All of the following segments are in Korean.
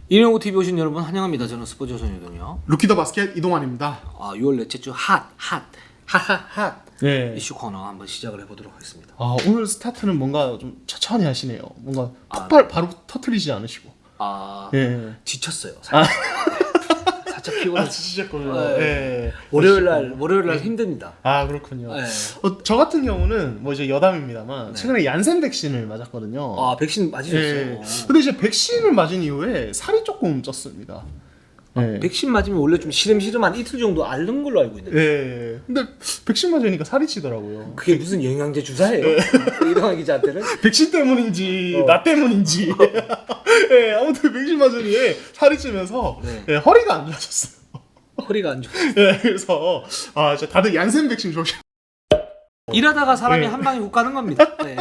이명호 TV 오신 여러분 환영합니다. 저는 스포츠 조선유동이요. 루키 더 바스켓 이동환입니다. 6월 넷째 주 핫 네. 이슈 코너 한번 시작을 해보도록 하겠습니다. 오늘 스타트는 뭔가 좀 천천히 하시네요. 뭔가 폭발 바로 터트리지 않으시고. 예. 지쳤어요. 살짝 피곤해서. 지쳤군요. 네. 월요일날 힘듭니다. 그렇군요. 네. 저 같은 경우는 뭐 이제 여담입니다만 최근에 얀센 백신을 맞았거든요. 백신 맞으셨어요? 예. 근데 이제 백신을 맞은 이후에 살이 조금 쪘습니다. 예. 백신 맞으면 원래 좀 시름시름한 이틀 정도 앓는 걸로 알고 있는데. 예. 근데 백신 맞으니까 살이 찌더라고요. 그게 무슨 영양제 주사예요? 이동환 기자한테는? 백신 때문인지 나 때문인지 예, 아무튼 백신 맞으니 살이 찌면서 예, 허리가 안 좋아졌어요. 허리가 안 좋아. 예, 그래서 진짜 다들 얀센 백신 조심. 일하다가 사람이 한 방에 훅 가는 겁니다. 네.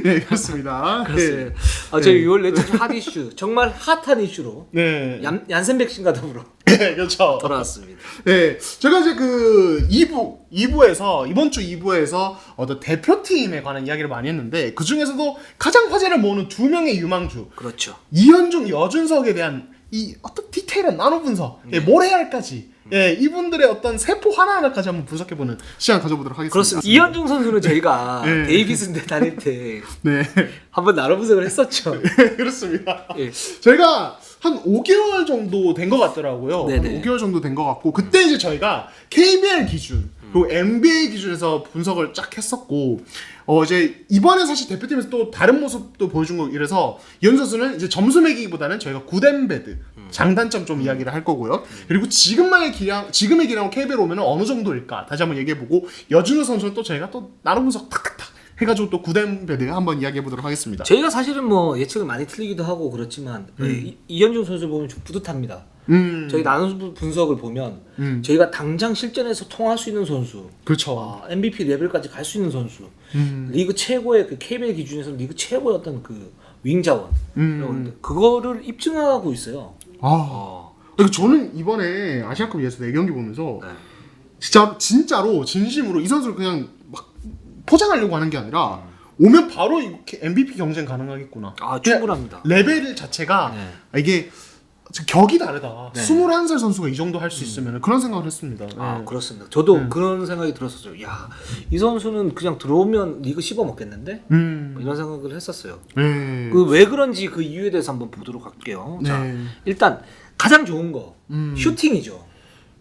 네, 그렇습니다. 그렇습니다. 저희 6월 넷째 주 핫 이슈, 정말 핫한 이슈로 네. 얀센 백신과 더불어 네, 그렇죠. 돌아왔습니다. 네, 제가 이제 그 2부에서 이번 주 2부에서 어떤 대표팀에 관한 이야기를 많이 했는데 그 중에서도 가장 화제를 모으는 두 명의 유망주, 그렇죠. 이현중, 여준석에 대한 이 어떤 디테일한 나노 분석, 뭘 해야 할까지, 이분들의 어떤 세포 하나하나까지 한번 분석해보는 시간 가져보도록 하겠습니다. 그렇습니다. 이현중 선수는 저희가 데이비스대 다닐 때 네, 한번 나눠 분석을 했었죠. 그렇습니다. 예. 저희가 한 5개월 정도 된 것 같더라고요. 네네. 한 5개월 정도 된 것 같고 그때 이제 저희가 KBL 기준 그리고 NBA 기준에서 분석을 쫙 했었고 이제 이번에 사실 대표팀에서 또 다른 모습도 보여준 거 이래서 이현 선수는 이제 점수 매기기보다는 저희가 굿앤배드 장단점 좀 이야기를 할 거고요. 그리고 지금의 기량으로 KBL 오면 어느 정도일까 다시 한번 얘기해보고 여준호 선수는 또 저희가 또 나눠 분석 탁탁탁 해가지고 또 굿앤배드 한번 이야기해보도록 하겠습니다. 저희가 사실은 뭐 예측을 많이 틀리기도 하고 그렇지만 이현중 선수 보면 좀 뿌듯합니다. 저희 나눠 분석을 보면 저희가 당장 실전에서 통할 수 있는 선수, 그렇죠. MVP 레벨까지 갈 수 있는 선수, 리그 최고의 그 KBL 기준에서 리그 최고의 어떤 그 윙 자원, 그거를 입증하고 있어요. 그러니까 저는 이번에 아시아컵 예선 4경기 보면서 진짜로 진심으로 이 선수를 그냥 막 포장하려고 하는 게 아니라 오면 바로 이렇게 MVP 경쟁 가능하겠구나. 충분합니다. 레벨 자체가 이게 격이 다르다. 네. 21살 선수가 이 정도 할 수 있으면 그런 생각을 했습니다. 그렇습니다. 저도 그런 생각이 들었었죠. 야, 이 선수는 그냥 들어오면 리그 씹어 먹겠는데? 이런 생각을 했었어요. 그 왜 그런지 그 이유에 대해서 한번 보도록 할게요. 자, 일단 가장 좋은 거 슈팅이죠.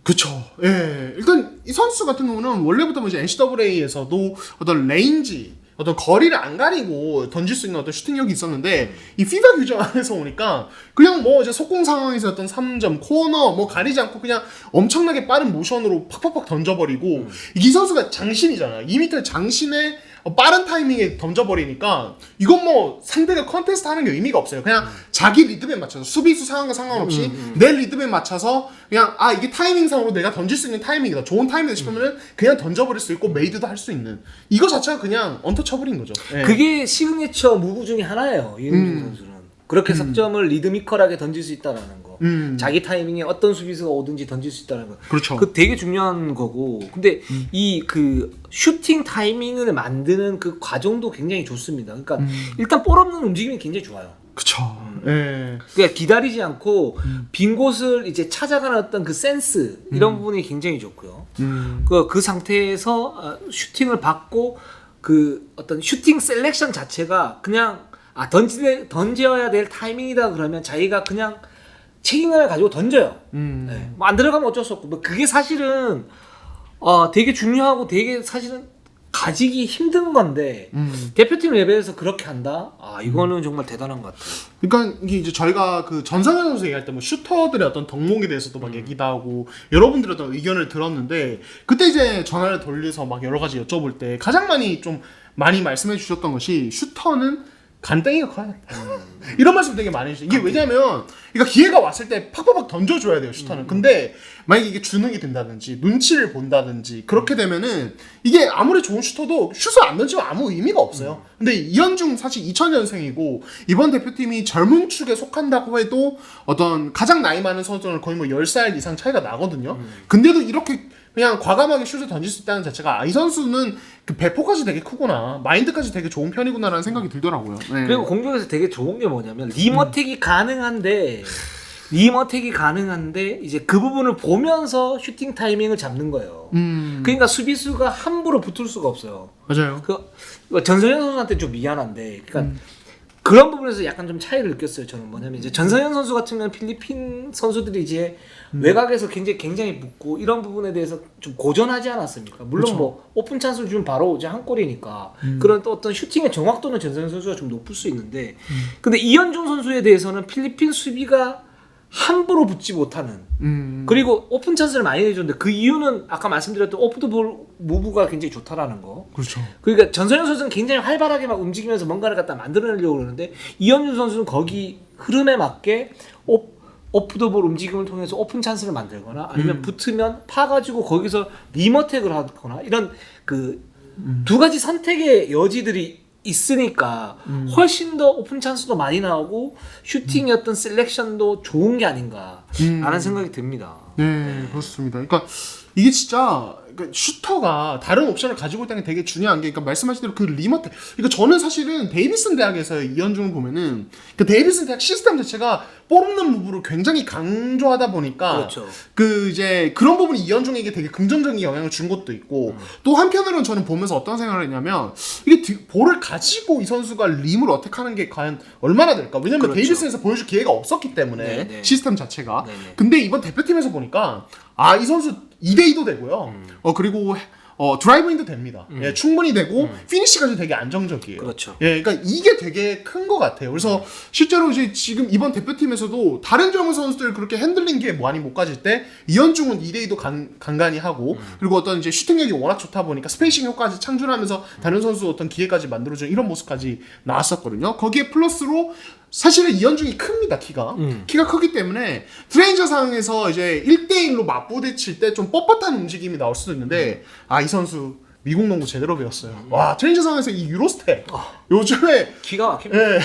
그쵸. 예. 일단 이 선수 같은 경우는 원래부터 이제 NCAA에서도 어떤 레인지, 어떤 거리를 안 가리고 던질 수 있는 어떤 슈팅력이 있었는데 이 FIFA 규정 안에서 오니까 그냥 뭐 이제 속공 상황에서 어떤 3점, 코너 뭐 가리지 않고 그냥 엄청나게 빠른 모션으로 팍팍팍 던져버리고 이 선수가 장신이잖아. 2m 장신에 빠른 타이밍에 던져버리니까 이건 뭐 상대가 컨테스트 하는 게 의미가 없어요. 그냥 자기 리듬에 맞춰서 수비수 상황과 상관없이 내 리듬에 맞춰서 그냥 이게 타이밍상으로 내가 던질 수 있는 타이밍이다. 좋은 타이밍이다 싶으면은 그냥 던져버릴 수 있고 메이드도 할 수 있는 이거 자체가 그냥 언터처블인 거죠. 그게 시그니처 무브 중에 하나예요. 이현중 선수는. 그렇게 석점을 리드미컬하게 던질 수 있다라는 거. 자기 타이밍에 어떤 수비수가 오든지 던질 수 있다는 거. 그렇죠. 그 되게 중요한 거고. 근데 이 그 슈팅 타이밍을 만드는 그 과정도 굉장히 좋습니다. 그러니까 일단 볼 없는 움직임이 굉장히 좋아요. 그쵸. 예. 그러니까 기다리지 않고 빈 곳을 이제 찾아가는 어떤 그 센스 이런 부분이 굉장히 좋고요. 그 상태에서 슈팅을 받고 그 어떤 슈팅 셀렉션 자체가 그냥 던져야 될 타이밍이다 그러면 자기가 그냥 책임감을 가지고 던져요. 네. 뭐 안 들어가면 어쩔 수 없고 뭐 그게 사실은 되게 중요하고 되게 사실은 가지기 힘든 건데 대표팀 레벨에서 그렇게 한다? 이거는 정말 대단한 것 같아요. 그러니까 이게 이제 저희가 그 전성현 선수 얘기할 때 뭐 슈터들의 어떤 덕목에 대해서도 막 얘기도 하고 여러분들의 어떤 의견을 들었는데 그때 이제 전화를 돌려서 막 여러 가지 여쭤볼 때 가장 많이 말씀해 주셨던 것이 슈터는 간땡이가 커야 된다. 이런 말씀 되게 많이 해주세요. 이게 왜냐면 그러니까 기회가 왔을 때 팍팍팍 던져줘야 돼요 슈터는. 근데 만약에 이게 주눅이 든다든지 눈치를 본다든지 그렇게 되면은 이게 아무리 좋은 슈터도 슛을 안 던지면 아무 의미가 없어요. 근데 이현중 사실 2000년생이고 이번 대표팀이 젊은 축에 속한다고 해도 어떤 가장 나이 많은 선수는 거의 뭐 10살 이상 차이가 나거든요. 근데도 이렇게 그냥 과감하게 슛을 던질 수 있다는 자체가 이 선수는 그 배포까지 되게 크구나, 마인드까지 되게 좋은 편이구나라는 생각이 들더라고요. 네. 그리고 공격에서 되게 좋은 게 뭐냐면 리머텍이 가능한데 리머텍이 가능한데 이제 그 부분을 보면서 슈팅 타이밍을 잡는 거예요. 그러니까 수비수가 함부로 붙을 수가 없어요. 맞아요. 전성현 선수한테 좀 미안한데, 그러니까 그런 부분에서 약간 좀 차이를 느꼈어요. 저는 뭐냐면 이제 전성현 선수 같은 경우는 필리핀 선수들이 이제 외곽에서 굉장히 붙고 이런 부분에 대해서 좀 고전하지 않았습니까? 물론 그쵸. 뭐 오픈 찬스를 주면 바로 이제 한 골이니까 그런 또 어떤 슈팅의 정확도는 전성현 선수가 좀 높을 수 있는데, 근데 이현중 선수에 대해서는 필리핀 수비가 함부로 붙지 못하는, 그리고 오픈 찬스를 많이 내줬는데 그 이유는 아까 말씀드렸던 오프 더 볼 무브가 굉장히 좋다라는 거. 그렇죠. 그러니까 전선영 선수는 굉장히 활발하게 막 움직이면서 뭔가를 갖다 만들어내려고 그러는데 이현준 선수는 거기 흐름에 맞게 오프 더 볼 움직임을 통해서 오픈 찬스를 만들거나 아니면 붙으면 파가지고 거기서 리머텍을 하거나 이런 그 두 가지 선택의 여지들이 있으니까 훨씬 더 오픈 찬스도 많이 나오고 슈팅의 어떤 셀렉션도 좋은 게 아닌가라는 생각이 듭니다. 네, 그렇습니다. 그러니까 이게 진짜 슈터가 다른 옵션을 가지고 있다는 게 되게 중요한 게, 그러니까 말씀하신 대로 그 리머텍. 그러니까 저는 사실은 데이비슨 대학에서 이현중을 보면은 그 데이비슨 대학 시스템 자체가 볼 없는 무브를 굉장히 강조하다 보니까 그렇죠. 그 이제 그런 부분이 이현중에게 되게 긍정적인 영향을 준 것도 있고, 또 한편으로는 저는 보면서 어떤 생각을 했냐면 이게 볼을 가지고 이 선수가 림을 어택하는 게 과연 얼마나 될까? 왜냐면 그렇죠. 데이비슨에서 보여줄 기회가 없었기 때문에 네네. 시스템 자체가. 네네. 근데 이번 대표팀에서 보니까 이 선수 2대2도 되고요. 그리고 드라이브인도 됩니다. 예, 충분히 되고 피니시까지 되게 안정적이에요. 그렇죠. 예, 그러니까 이게 되게 큰 것 같아요. 그래서 실제로 이제 지금 이번 대표팀에서도 다른 젊은 선수들 그렇게 핸들링 기회 많이 못 가질 때 이현중은 2대2도 간간히 하고, 그리고 어떤 이제 슈팅력이 워낙 좋다 보니까 스페이싱 효과까지 창출하면서 다른 선수 어떤 기회까지 만들어주는 이런 모습까지 나왔었거든요. 거기에 플러스로 사실은 이현중이 큽니다, 키가 크기 때문에 트레인저 상에서 이제 1대1로 맞부딪힐 때 좀 뻣뻣한 움직임이 나올 수도 있는데, 이 선수 미국 농구 제대로 배웠어요. 와, 트레인저 상에서 이 유로스텝 요즘에 기가 막힙니다. 예,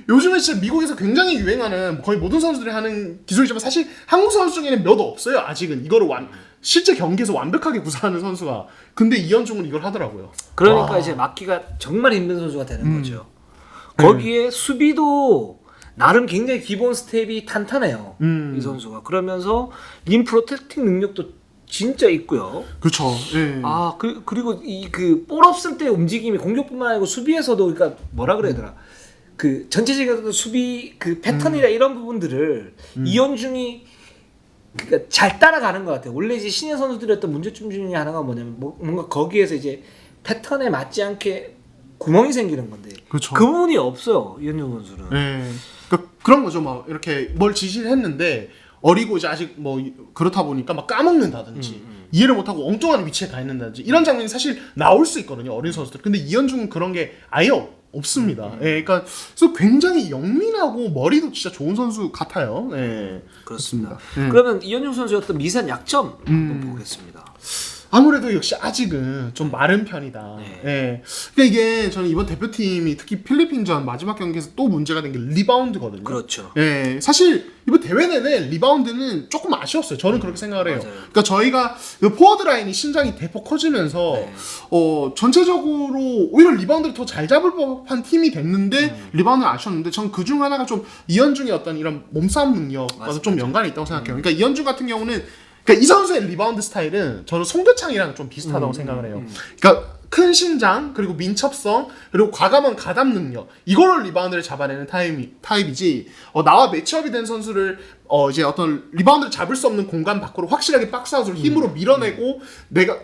요즘에 진짜 미국에서 굉장히 유행하는, 거의 모든 선수들이 하는 기술이지만 사실 한국 선수 중에는 몇 없어요. 아직은 이거를 실제 경기에서 완벽하게 구사하는 선수가. 근데 이현중은 이걸 하더라고요. 그러니까 이제 막기가 정말 힘든 선수가 되는 거죠. 거기에 수비도 나름 굉장히 기본 스텝이 탄탄해요. 이 선수가. 그러면서 림 프로텍팅 능력도 진짜 있고요. 그렇죠. 예. 그리고 이 그 볼 없을 때 움직임이 공격뿐만 아니고 수비에서도, 그러니까 뭐라 그래야 되나, 그 전체적인 수비 그 패턴이나 이런 부분들을 이현중이 그러니까 잘 따라가는 것 같아요. 원래 이제 신예 선수들의 어떤 문제점 중에 하나가 뭐냐면 뭔가 거기에서 이제 패턴에 맞지 않게 구멍이 생기는 건데, 그쵸. 그 부분이 없어요, 이현중 선수는. 예. 그러니까 그런 거죠. 막 이렇게 뭘 지시를 했는데 어리고 이제 아직 뭐 그렇다 보니까 막 까먹는다든지 이해를 못하고 엉뚱한 위치에 가 있는다든지 이런 장면이 사실 나올 수 있거든요, 어린 선수들. 근데 이현중은 그런 게 아예 없습니다. 예, 그러니까 그래서 굉장히 영민하고 머리도 진짜 좋은 선수 같아요. 예, 그렇습니다. 예. 그러면 이현중 선수의 어떤 미세한 약점 한번 보겠습니다. 아무래도 역시 아직은 좀 마른 편이다. 네. 예. 그러니까 이게 저는 이번 대표팀이 특히 필리핀전 마지막 경기에서 또 문제가 된 게 리바운드거든요. 그렇죠. 예. 사실 이번 대회 내내 리바운드는 조금 아쉬웠어요. 저는 그렇게 생각을 해요. 맞아요. 그러니까 저희가 그 포워드 라인이 신장이 대폭 커지면서 네. 전체적으로 오히려 리바운드를 더 잘 잡을 법한 팀이 됐는데 리바운드는 아쉬웠는데 전 그중 하나가 좀 이현중의 어떤 이런 몸싸움 능력과도 좀 연관이 있다고 생각해요. 그러니까 이현중 같은 경우는, 그러니까 이 선수의 리바운드 스타일은 저는 송교창이랑 좀 비슷하다고 생각을 해요. 그러니까 큰 신장, 그리고 민첩성, 그리고 과감한 가담 능력, 이걸로 리바운드를 잡아내는 타입이지, 나와 매치업이 된 선수를 이제 어떤 리바운드를 잡을 수 없는 공간 밖으로 확실하게 박스아웃으로 힘으로 밀어내고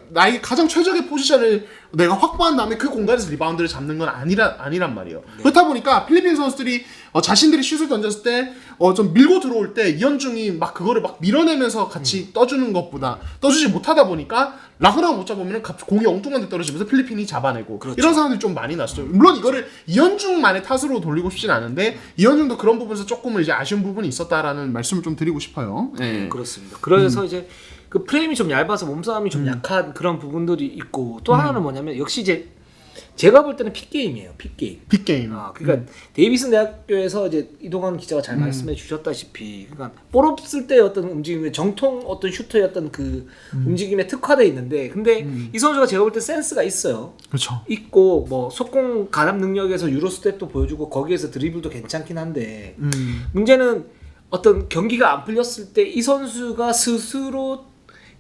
나에게 가장 최적의 포지션을 내가 확보한 다음에 그 공간에서 리바운드를 잡는 건 아니란 말이에요. 네. 그렇다 보니까 필리핀 선수들이 자신들이 슛을 던졌을 때 좀 밀고 들어올 때 이현중이 막 그거를 막 밀어내면서 같이 떠주는 것보다 떠주지 못하다 보니까 라그라고 못 잡으면 공이 엉뚱한 데 떨어지면서 필리핀이 잡아내고. 그렇죠. 이런 상황들이 좀 많이 났어요. 물론 이거를 이현중만의 탓으로 돌리고 싶진 않은데 이현중도 그런 부분에서 조금은 이제 아쉬운 부분이 있었다라는 말씀을 좀 드리고 싶어요. 네. 그렇습니다. 그래서 이제 그 프레임이 좀 얇아서 몸싸움이 좀 약한 그런 부분들이 있고, 또 하나는 뭐냐면 역시 이제 제가 볼 때는 픽게임이에요. 픽게임. 그러니까 데이비슨 대학교에서 이제 이동환 기자가 잘 말씀해 주셨다시피, 그러니까 볼 없을 때 어떤 움직임의 정통 어떤 슈터의 어떤 그 움직임에 특화돼 있는데, 근데 이 선수가 제가 볼 때 센스가 있어요. 그렇죠. 있고 뭐 속공 가담 능력에서 유로 스텝도 보여주고 거기에서 드리블도 괜찮긴 한데 문제는 어떤 경기가 안 풀렸을 때 이 선수가 스스로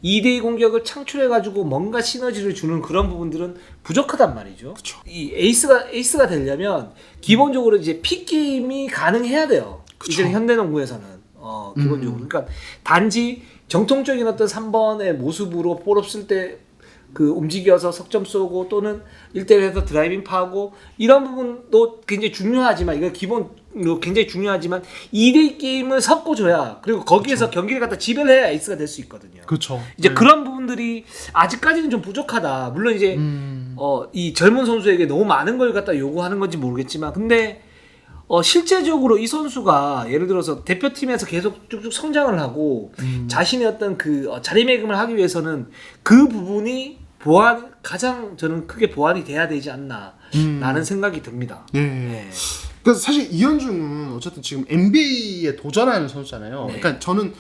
2대2 공격을 창출해가지고 뭔가 시너지를 주는 그런 부분들은 부족하단 말이죠. 그쵸. 이 에이스가 되려면 기본적으로 이제 픽 게임이 가능해야 돼요. 이제 현대농구에서는 기본적으로. 그러니까 단지 정통적인 어떤 3번의 모습으로 볼 없을 때 그 움직여서 석점 쏘고 또는 1대1에서 드라이빙 파고 이런 부분도 굉장히 중요하지만 이건 기본으로 굉장히 중요하지만 2대2 게임을 섞어줘야 그리고 거기에서 경기를 갖다 지배해야 에이스가 될 수 있거든요. 그렇죠. 이제 그런 부분들이 아직까지는 좀 부족하다. 물론 이제 이 젊은 선수에게 너무 많은 걸 갖다 요구하는 건지 모르겠지만 근데 실제적으로 이 선수가 예를 들어서 대표팀에서 계속 쭉쭉 성장을 하고 자신의 어떤 그 자리매김을 하기 위해서는 그 부분이 가장 저는 크게 보완이 돼야 되지 않나라는 생각이 듭니다. 예. 네. 그래서 사실 이현중은 어쨌든 지금 NBA에 도전하는 선수잖아요. 네. 그러니까 저는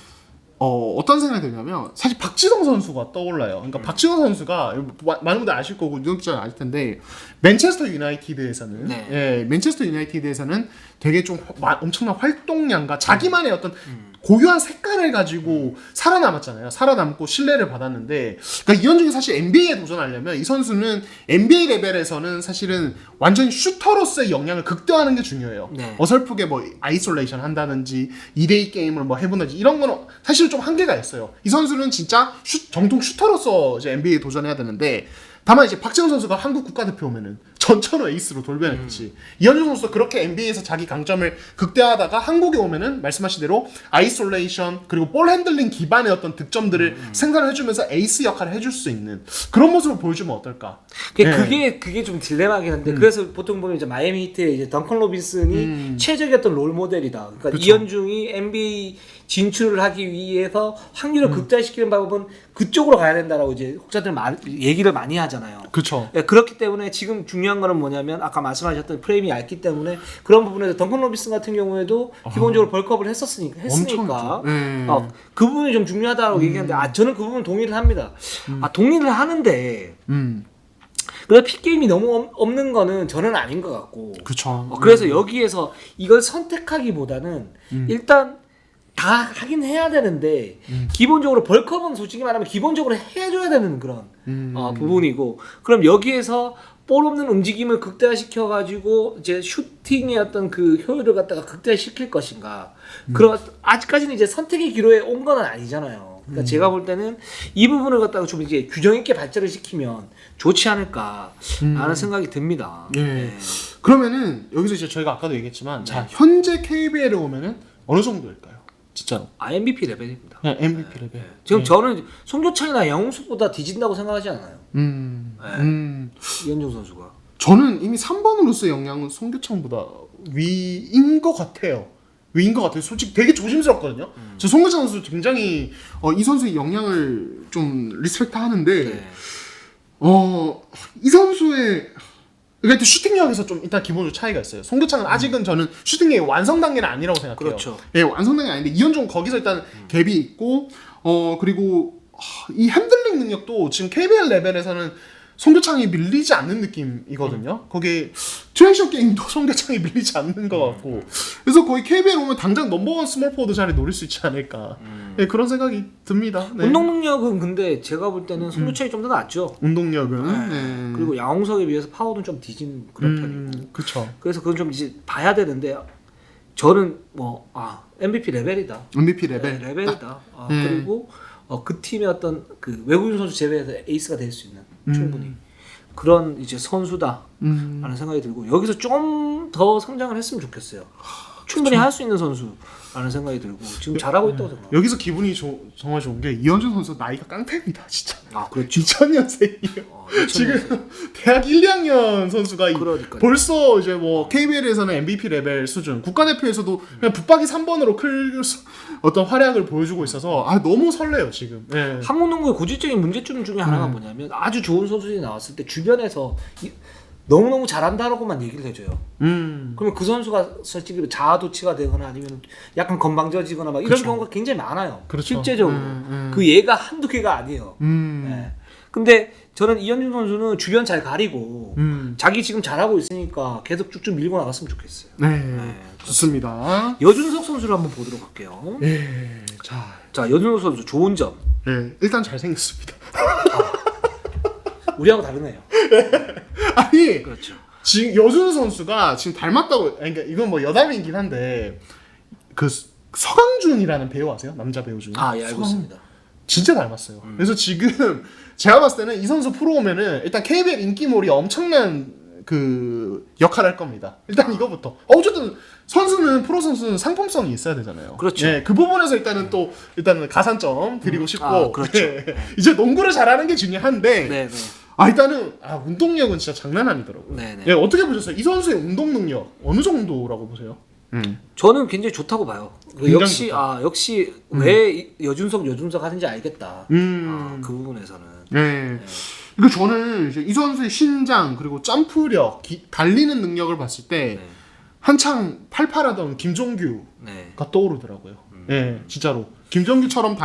어떤 생각이 드냐면 사실 박지성 선수가 떠올라요. 그러니까 박지성 선수가 많은 분들 아실 거고 유영기자는 아실 텐데 맨체스터 유나이티드에서는 네. 예, 맨체스터 유나이티드에서는 되게 좀 엄청난 활동량과 자기만의 어떤 고유한 색깔을 가지고 살아남았잖아요. 살아남고 신뢰를 받았는데 그러니까 이현중이 사실 NBA에 도전하려면 이 선수는 NBA 레벨에서는 사실은 완전히 슈터로서의 역량을 극대화하는 게 중요해요. 네. 어설프게 뭐 아이솔레이션 한다든지 2대2 게임을 뭐 해본다든지 이런 거는 사실 좀 한계가 있어요. 이 선수는 진짜 정통 슈터로서 이제 NBA에 도전해야 되는데 다만 이제 박지성 선수가 한국 국가대표 오면은 전천후 에이스로 돌변했지. 이현중 선수도 그렇게 NBA에서 자기 강점을 극대화하다가 한국에 오면은 말씀하신 대로 아이솔레이션 그리고 볼 핸들링 기반의 어떤 득점들을 생산해주면서 에이스 역할을 해줄 수 있는 그런 모습을 보여주면 어떨까? 그게 좀 딜레마긴 한데 그래서 보통 보면 이제 마이애미 히트의 이제 던컨 로빈슨이 최적이었던 롤 모델이다. 그러니까 그쵸. 이현중이 NBA 진출을 하기 위해서 확률을 극대화시키는 방법은 그쪽으로 가야 된다라고 이제 혹자들 얘기를 많이 하잖아요. 그렇죠. 네, 그렇기 때문에 지금 중요한 거는 뭐냐면 아까 말씀하셨던 프레임이 얇기 때문에 그런 부분에서 던컨 로빈슨 같은 경우에도 기본적으로 벌크업을 했으니까 엄청 그 부분이 좀 중요하다고 얘기하는데 저는 그 부분 동의를 합니다. 동의를 하는데 그래서 픽게임이 너무 없는 거는 저는 아닌 것 같고 그렇죠. 그래서 여기에서 이걸 선택하기보다는 일단 다 하긴 해야 되는데 기본적으로 벌크업은 솔직히 말하면 기본적으로 해줘야 되는 그런 부분이고 그럼 여기에서 볼 없는 움직임을 극대화시켜 가지고 이제 슈팅의 어떤 그 효율을 갖다가 극대화시킬 것인가 그런 아직까지는 이제 선택의 기로에 온 건 아니잖아요. 그러니까 제가 볼 때는 이 부분을 갖다가 좀 이제 규정 있게 발전을 시키면 좋지 않을까라는 생각이 듭니다. 예. 네. 그러면은 여기서 이제 저희가 아까도 얘기했지만 자 현재 KBL에 오면은 어느 정도일까요? 진짜로. MVP 레벨입니다. 그냥 MVP 레벨. 지금 저는 송교창이나 양홍석보다 뒤진다고 생각하지 않아요. 이현중 선수가. 저는 이미 3번으로서의 역량은 송교창보다 위인 것 같아요. 위인 것 같아요. 솔직히 되게 조심스럽거든요. 저 송교창 선수 굉장히 이 선수의 역량을 좀 리스펙트 하는데 네. 이 선수의 그러니까 슈팅력에서 좀 일단 기본적으로 차이가 있어요. 송교창은 아직은 저는 슈팅력의 완성 단계는 아니라고 생각해요. 그렇죠. 예, 완성 단계는 아닌데 이현종은 거기서 일단 갭이 있고 그리고 이 핸들링 능력도 지금 KBL 레벨에서는 송교창이 밀리지 않는 느낌이거든요. 거기 트랜지션 게임도 송교창이 밀리지 않는 것 같고 그래서 거의 KBL 오면 당장 넘버원 스몰 포워드 자리 노릴 수 있지 않을까 네, 그런 생각이 듭니다. 네. 운동 능력은 근데 제가 볼 때는 송교창이 좀 더 낫죠. 운동력은 네. 그리고 양홍석에 비해서 파워는 좀 뒤진 그런 편이고. 그렇죠. 그래서 그건 좀 이제 봐야 되는데 저는 MVP 레벨이다. MVP 레벨. 네, 레벨이다. 그리고 그 팀의 어떤 그 외국인 선수 제외해서 에이스가 될 수 있는 충분히 그런 이제 선수다라는 생각이 들고 여기서 좀 더 성장을 했으면 좋겠어요. 충분히 할 수 있는 선수라는 생각이 들고 지금 잘하고 있다고 생각합니다. 여기서 기분이 정말 좋은 게 이현준 선수 나이가 깡패입니다, 진짜. 그렇죠. 2000년생이에요. 지금 대학 1, 2학년 선수가 그러니까요. 벌써 이제 뭐 KBL에서는 MVP 레벨 수준, 국가대표에서도 그냥 붙박이 3번으로 어떤 활약을 보여주고 있어서 너무 설레요 지금. 네. 한국 농구의 고질적인 문제점 중에 하나가 뭐냐면 아주 좋은 선수들이 나왔을 때 주변에서 너무너무 잘한다라고만 얘기를 해줘요. 그러면 그 선수가 솔직히 자아도취가 되거나 아니면 약간 건방져지거나 막 이런 그렇죠. 경우가 굉장히 많아요. 그렇죠. 실제적으로. 그 얘가 한두 개가 아니에요. 네. 근데 저는 이현준 선수는 주변 잘 가리고 음. 자기 지금 잘하고 있으니까 계속 쭉쭉 밀고 나갔으면 좋겠어요. 네. 좋습니다. 여준석 선수를 한번 보도록 할게요. 예. 자, 여준석 선수 좋은 점. 예. 일단 잘생겼습니다. 우리하고 다르네요. 아니, 그렇죠. 지금 여준 선수가 지금 닮았다고, 그러니까 이건 뭐 여담이긴 한데 그 서강준이라는 배우 아세요? 남자 배우 중에. 아, 예, 알고 있습니다. 진짜 닮았어요. 그래서 지금 제가 봤을 때는 이 선수 프로 오면은 일단 KBL 인기몰이 엄청난 그 역할을 할 겁니다. 일단 이거부터. 어쨌든 선수는 프로 선수는 상품성이 있어야 되잖아요. 그렇죠. 예, 그 부분에서 일단은 가산점 드리고 싶고. 아, 그렇죠. 예, 이제 농구를 잘하는 게 중요한데. 네, 네. 일단은 운동력은 진짜 장난 아니더라고요. 네, 네. 예, 어떻게 보셨어요? 이 선수의 운동 능력 어느 정도라고 보세요? 저는 굉장히 좋다고 봐요. 굉장히 역시 좋다. 역시 왜 여준석 하는지 알겠다. 음. 그 부분에서는. 네. 이거 저는 이제 이 선수의 신장 그리고 점프력, 달리는 능력을 봤을 때 네. 한창 팔팔하던 김종규가 네. 떠오르더라고요. 예, 진짜로 김종규처럼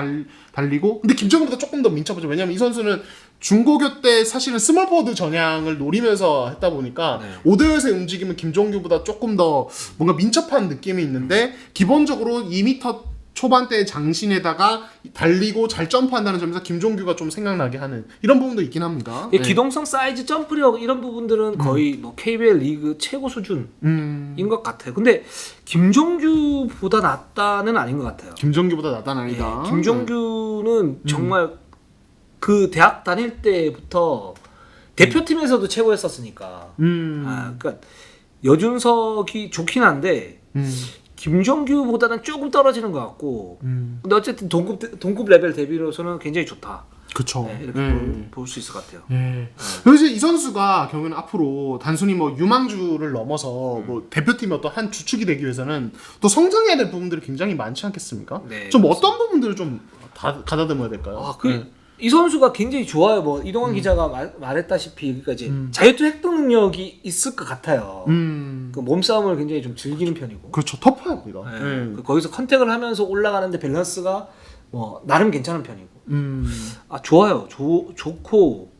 달리고, 근데 김종규보다 조금 더 민첩하죠. 왜냐면 이 선수는 중고교 때 사실은 스몰포워드 전향을 노리면서 했다 보니까 네. 오대에서의 움직임은 김종규보다 조금 더 뭔가 민첩한 느낌이 있는데 기본적으로 2m 초반대의 장신에다가 달리고 잘 점프한다는 점에서 김종규가 좀 생각나게 하는 이런 부분도 있긴 합니다. 이 기동성, 사이즈, 점프력 이런 부분들은 거의 뭐 KBL 리그 최고 수준인 것 같아요. 근데 김종규보다 낫다는 아닌 것 같아요. 김종규보다 나타나니다. 예, 김종규는 정말 그 대학 다닐 때부터 대표팀에서도 최고였었으니까. 그러니까 여준석이 좋긴 한데 김종규보다는 조금 떨어지는 것 같고. 근데 어쨌든 동급 레벨 대비로서는 굉장히 좋다. 그쵸. 네, 이렇게 볼 수 있을 것 같아요. 그래서 이 선수가 경우는 앞으로 단순히 뭐 유망주를 넘어서 뭐 대표팀의 어떤 한 주축이 되기 위해서는 또 성장해야 될 부분들이 굉장히 많지 않겠습니까? 네, 좀 어떤 부분들을 좀 가다듬어야 될까요? 이 선수가 굉장히 좋아요. 뭐 이동환 기자가 말했다시피 그러니까 이제 자유투 획득 능력이 있을 것 같아요. 그 몸싸움을 굉장히 좀 즐기는 편이고. 그렇죠. 터프합니다. 그 거기서 컨택을 하면서 올라가는데 밸런스가 뭐 나름 괜찮은 편이고. 좋아요. 좋고.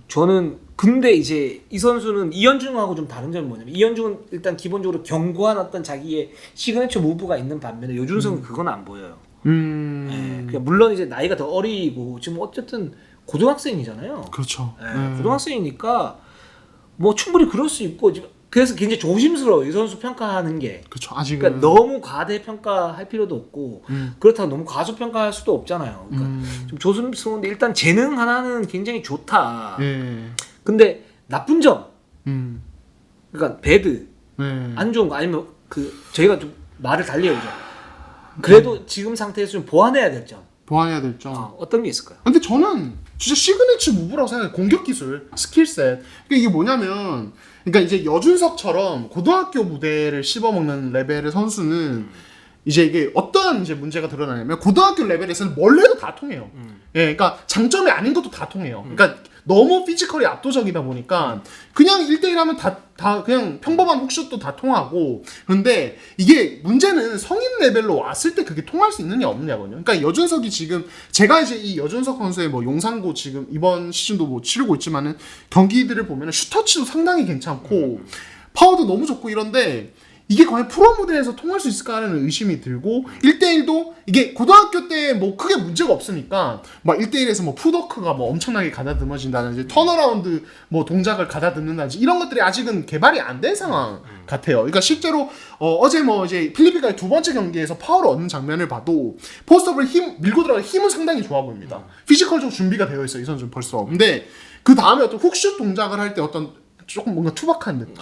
저는 근데 이제 이 선수는 이현중하고 좀 다른 점이 뭐냐면 이현중은 일단 기본적으로 견고한 어떤 자기의 시그니처 무브가 있는 반면에 여준석은 그건 안 보여요. 물론 이제 나이가 더 어리고 지금 어쨌든 고등학생이잖아요. 그렇죠. 고등학생이니까 뭐 충분히 그럴 수 있고 그래서 굉장히 조심스러워 이 선수 평가하는 게. 그렇죠. 아직은 그러니까 너무 과대 평가할 필요도 없고 그렇다고 너무 과소 평가할 수도 없잖아요. 그러니까 좀 조심스러운데 일단 재능 하나는 굉장히 좋다. 근데 나쁜 점, 그러니까 배드 안 좋은 거 아니면 저희가 좀 말을 달리 해보죠. 그래도 지금 상태에서 좀 보완해야 될 점. 보완해야 될 점. 어떤 게 있을까요? 근데 저는 진짜 시그니처 무브라고 생각해요. 공격 기술, 스킬셋. 그러니까 이게 뭐냐면, 그러니까 이제 여준석처럼 고등학교 무대를 씹어먹는 레벨의 선수는 이제 이게 어떤 이제 문제가 드러나냐면 고등학교 레벨에서는 뭘 해도 다 통해요. 예, 그러니까 장점이 아닌 것도 다 통해요. 그러니까 너무 피지컬이 압도적이다 보니까 그냥 1대1 하면 다 그냥 평범한 훅슛도 다 통하고. 그런데 이게 문제는 성인 레벨로 왔을 때 그게 통할 수 있느냐 없느냐거든요. 그러니까 여준석이 지금 제가 이제 이 여준석 선수의 뭐 용산고 지금 이번 시즌도 뭐 치르고 있지만은 경기들을 보면은 슈터치도 상당히 괜찮고 파워도 너무 좋고 이런데 이게 과연 프로 무대에서 통할 수 있을까 하는 의심이 들고 1대1도 이게 고등학교 때 뭐 크게 문제가 없으니까 막 1대1에서 뭐 푸더크가 뭐 엄청나게 가다듬어진다든지 턴어라운드 뭐 동작을 가다듬는다든지 이런 것들이 아직은 개발이 안 된 상황 같아요. 그러니까 실제로 어제 뭐 이제 필리핀과의 두 번째 경기에서 파워를 얻는 장면을 봐도 포스트업을 밀고 들어가는 힘은 상당히 좋아 보입니다. 피지컬적으로 준비가 되어 있어요 이 선수는 벌써. 근데 그 다음에 어떤 훅슛 동작을 할 때 어떤 조금 뭔가 투박한 느낌.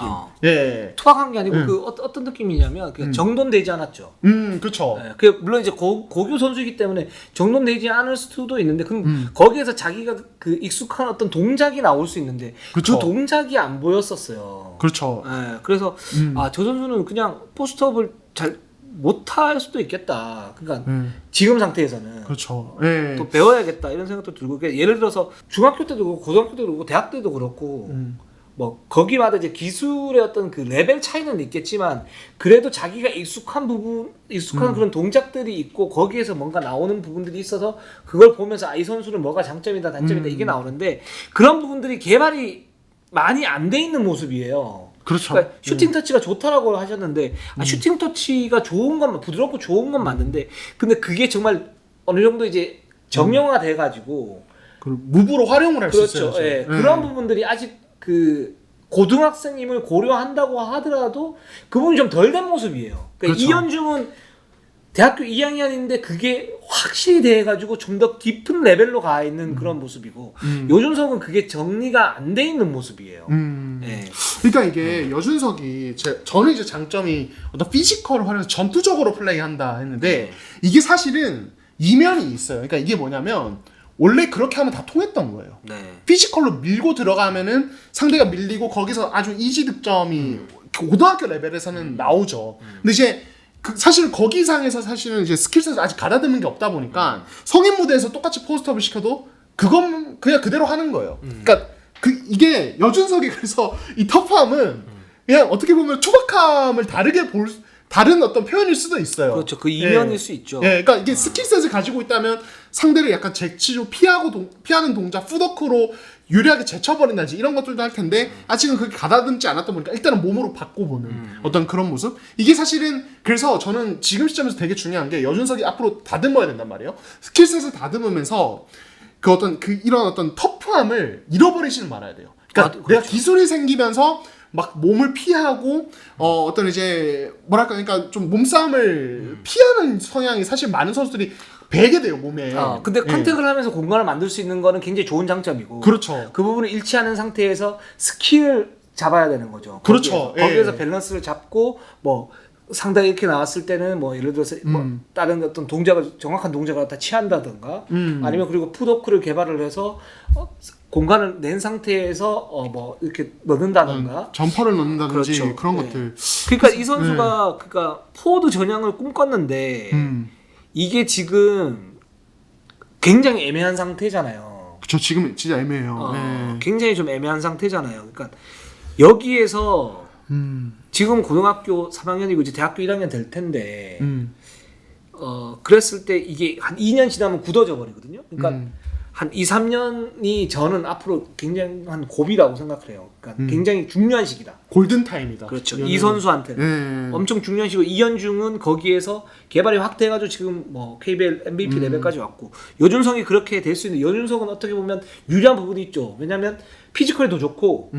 예. 투박한 게 아니고 어떤 느낌이냐면 정돈되지 않았죠. 그렇죠. 물론 이제 고교 선수이기 때문에 정돈되지 않을 수도 있는데 거기에서 자기가 그 익숙한 어떤 동작이 나올 수 있는데 그쵸. 그 동작이 안 보였었어요. 그렇죠. 그래서 저 선수는 그냥 포스트업을 잘 못할 수도 있겠다. 그러니까 지금 상태에서는 그렇죠. 예. 또 배워야겠다 이런 생각도 들고 예를 들어서 중학교 때도 그렇고 고등학교 때도 그렇고 대학 때도 그렇고 뭐 거기마다 이제 기술의 어떤 그 레벨 차이는 있겠지만 그래도 자기가 익숙한 그런 동작들이 있고 거기에서 뭔가 나오는 부분들이 있어서 그걸 보면서 아, 이 선수는 뭐가 장점이다 단점이다 이게 나오는데 그런 부분들이 개발이 많이 안 돼 있는 모습이에요. 그렇죠. 그러니까 슈팅 터치가 좋다라고 하셨는데 아, 슈팅 터치가 좋은 건 부드럽고 좋은 건 맞는데 근데 그게 정말 어느 정도 이제 정형화 돼가지고 무브로 활용을 할 수 그렇죠. 있어요. 예. 그런 부분들이 아직 그 고등학생임을 고려한다고 하더라도 그 부분이 좀 덜 된 모습이에요. 그러니까 그렇죠. 이현중은 대학교 2학년인데 그게 확실히 돼가지고 좀 더 깊은 레벨로 가 있는 그런 모습이고 요준석은 그게 정리가 안 돼 있는 모습이에요. 예. 그러니까 이게 여준석이 저는 이제 장점이 어떤 피지컬을 활용해서 전투적으로 플레이한다 했는데 이게 사실은 이면이 있어요. 그러니까 이게 뭐냐면 원래 그렇게 하면 다 통했던 거예요. 네. 피지컬로 밀고 들어가면은 상대가 밀리고 거기서 아주 이지 득점이 고등학교 레벨에서는 나오죠. 근데 이제 사실 거기 이상에서 사실은 이제 스킬셋을 아직 가다듬는 게 없다 보니까 성인 무대에서 똑같이 포스트업을 시켜도 그건 그냥 그대로 하는 거예요. 그러니까 이게 여준석이 그래서 이 터프함은 그냥 어떻게 보면 초박함을 다른 어떤 표현일 수도 있어요. 그렇죠. 그 이면일 수 있죠. 예, 그러니까 이게 스킬셋을 가지고 있다면 상대를 약간 잭치로 피하는 동작, 푸더크로 유리하게 제쳐버린다든지 이런 것들도 할 텐데 아직은 그렇게 가다듬지 않았다 보니까 일단은 몸으로 바꿔보는 어떤 그런 모습. 이게 사실은 그래서 저는 지금 시점에서 되게 중요한 게 여준석이 앞으로 다듬어야 된단 말이에요. 스킬셋을 다듬으면서 이런 어떤 터프함을 잃어버리지는 말아야 돼요. 그러니까 그렇죠. 내가 기술이 생기면서 막 몸을 피하고 어떤 이제 뭐랄까 그러니까 좀 몸싸움을 피하는 성향이 사실 많은 선수들이 배게 돼요 몸에. 근데 컨택을 하면서 공간을 만들 수 있는 거는 굉장히 좋은 장점이고. 그렇죠. 그 부분을 잃지않은 상태에서 스킬을 잡아야 되는 거죠. 그렇죠. 거기에서 밸런스를 잡고 뭐 상당히 이렇게 나왔을 때는 뭐 예를 들어서 뭐 다른 어떤 정확한 동작을 갖다 취한다든가 아니면 그리고 푸더크를 개발을 해서 공간을 낸 상태에서 뭐 이렇게 넣는다든가 점퍼를 넣는다든지 그렇죠. 그런 네. 것들. 그러니까 이 선수가 그러니까 포워드 전향을 꿈꿨는데 이게 지금 굉장히 애매한 상태잖아요. 그렇죠. 지금 진짜 애매해요. 네. 굉장히 좀 애매한 상태잖아요. 그러니까 여기에서 지금 고등학교 3학년이고 이제 대학교 1학년 될 텐데 그랬을 때 이게 한 2년 지나면 굳어져 버리거든요. 그러니까 한 2, 3년이 저는 앞으로 굉장한 고비라고 생각해요. 그러니까 굉장히 중요한 시기다. 골든 타임이다. 그렇죠. 이 선수한테는 엄청 중요한 시기고 이현중은 거기에서 개발이 확대해가지고 지금 뭐 KBL MVP 레벨까지 왔고 여준석이 그렇게 될 수 있는 여준석은 어떻게 보면 유리한 부분이 있죠. 왜냐하면 피지컬이 더 좋고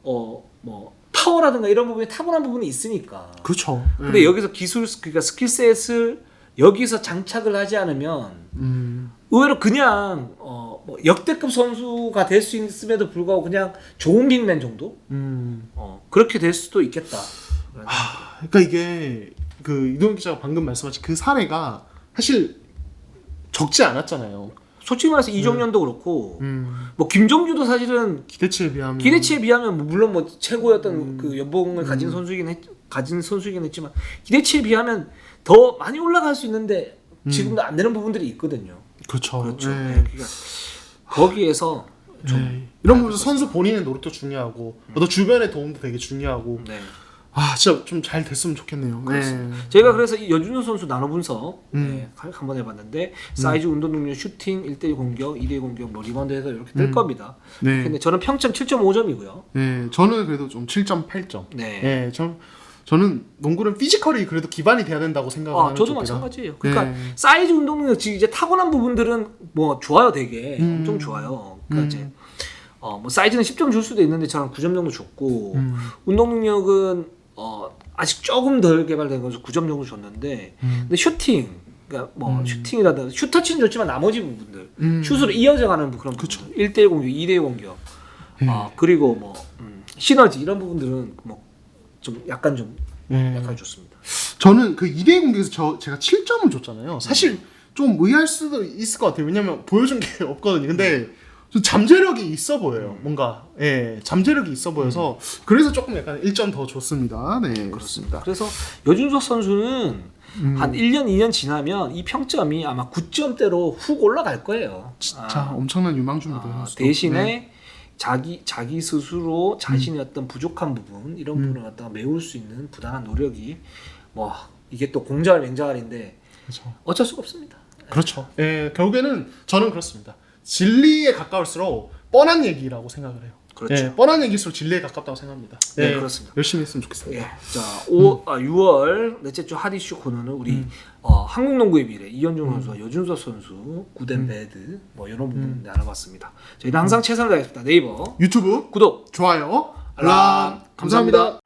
뭐 파워라든가 이런 부분에 타고난 부분이 있으니까. 그렇죠. 근데 여기서 그러니까 스킬셋을 여기서 장착을 하지 않으면 의외로 그냥 뭐 역대급 선수가 될 수 있음에도 불구하고 그냥 좋은 빅맨 정도 그렇게 될 수도 있겠다. 그러니까 이게 그 이동현 기자가 방금 말씀하신 그 사례가 사실 적지 않았잖아요. 솔직히 말해서 이정현도 그렇고 뭐 김종규도 사실은 기대치에 비하면 뭐 물론 뭐 최고였던 그 연봉을 가진 선수이긴 했지만 기대치에 비하면 더 많이 올라갈 수 있는데 지금도 안 되는 부분들이 있거든요. 그렇죠. 그렇죠. 네. 네. 그러니까 거기에서 좀 이런 부분에서 선수 본인의 노력도 중요하고 또 주변의 도움도 되게 중요하고 네. 진짜 좀 잘 됐으면 좋겠네요. 네. 저희가 그래서 이 여준호 선수 나눠 분석 한번 해봤는데 사이즈, 운동 능력, 슈팅, 1대1 공격, 2대2 공격, 뭐 리바운드해서 이렇게 뜰 겁니다. 네. 근데 저는 평점 7.5점이고요. 네, 저는 그래도 좀 7.8점. 네. 네, 저는 농구는 피지컬이 그래도 기반이 돼야 된다고 생각하는 저도 쪽이라. 마찬가지예요. 그러니까 네. 사이즈, 운동 능력 지금 이제 타고난 부분들은 뭐 좋아요, 되게 엄청 좋아요. 그러니까 이제 뭐 사이즈는 10점 줄 수도 있는데 저는 9점 정도 줬고 운동 능력은 아직 조금 덜 개발된 거죠. 9점 정도 줬는데 근데 슈팅 그러니까 뭐 슈팅이라든가 슈터치는 좋지만 나머지 부분들 슛으로 이어져가는 그런 그쵸. 부분들 1대1 공격, 2대1 공격 그리고 뭐 시너지 이런 부분들은 뭐 좀 약간 약간 좋습니다. 저는 그 2대2 공격에서 제가 7점을 줬잖아요. 사실 좀 의아할 수도 있을 것 같아요. 왜냐면 보여준 게 없거든요. 근데 좀 잠재력이 있어 보여요. 뭔가 잠재력이 있어 보여서 그래서 조금 약간 1점 더 줬습니다. 네, 그렇습니다. 그래서 여준석 선수는 한 1년, 2년 지나면 이 평점이 아마 9점대로 훅 올라갈 거예요. 진짜 엄청난 유망주입니다. 대신에 자기 스스로 자신의 어떤 부족한 부분 이런 부분을 갖다가 메울 수 있는 부단한 노력이 뭐 이게 또 공자할 맹자할인데 그렇죠. 어쩔 수가 없습니다. 그렇죠. 예, 결국에는 저는 그렇습니다. 진리에 가까울수록 뻔한 얘기라고 생각을 해요. 그렇죠. 예, 뻔한 얘기일수록 진리에 가깝다고 생각합니다. 네, 예, 그렇습니다. 열심히 했으면 좋겠습니다. 예. 자, 6월 넷째 주 핫이슈 코너는 우리 한국 농구의 미래 이현중 선수와 여준석 선수 굿앤 배드 뭐 이런 부분 알아봤습니다. 저희는 항상 최선을 다하겠습니다. 네이버 유튜브 구독 좋아요, 알람 감사합니다.